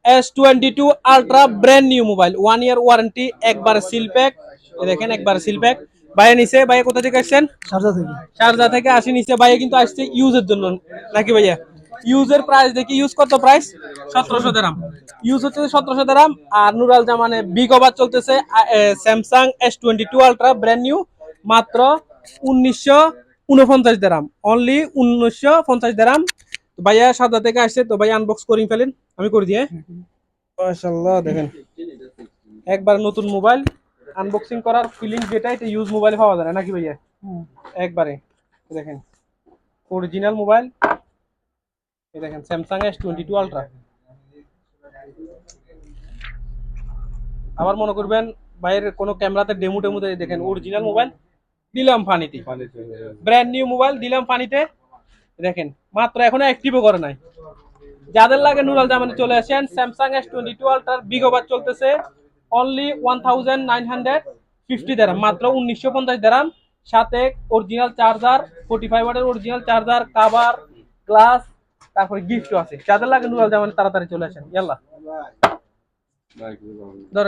S22 ultra brand new mobile 1 year warranty একবার seal pack দেখেন একবার সিল প্যাক ভাইয়া নিচে ভাইয়া কোথা থেকে আসছেন শারজা থেকে আসি নিচে ভাইয়া কিন্তু আসছে ইউজের জন্য নাকি ভাইয়া ইউজের প্রাইস দেখি ইউজ কত প্রাইস 1700 ইউজ হচ্ছে 1700 আর নুরাল জামানে বিগ ওভার চলতেছে Samsung S22 ultra brand new মাত্র 1949 অনলি 1950 তো ভাইয়া সাদা থেকে আসছে তো ভাইয়া আনবক্স করে ফেলেন আমি করে দিই মাশাআল্লাহ দেখেন একবার নতুন মোবাইল আনবক্সিং করার ফিলিং যেটা এটা ইউজ মোবাইলে পাওয়া যায় না নাকি ভাইয়া একবারে দেখেন অরিজিনাল মোবাইল এই দেখেন স্যামসাং S22 আলট্রা আবার মনে করবেন বাইরের কোনো ক্যামেরাতে ডেমো দেখেন অরিজিনাল মোবাইল দিলাম পানিতে ব্র্যান্ড নিউ মোবাইল দিলাম পানিতে দেখেন মাত্র এখনো অ্যাক্টিভও করে নাই যাদের লাগে নুরাল জামানে চলে আসেন স্যামসাং S22 আলট্রার বিগ ওভার চলতেছে অনলি 1950 দিরহাম মাত্র 1950 দিরহাম সাথে অরিজিনাল চার্জার 45 ওয়াটের অরিজিনাল চার্জার কভার গ্লাস তারপরে গিফটও আছে যাদের লাগে নুরাল জামানে তাড়াতাড়ি চলে আসেন ইয়াল্লা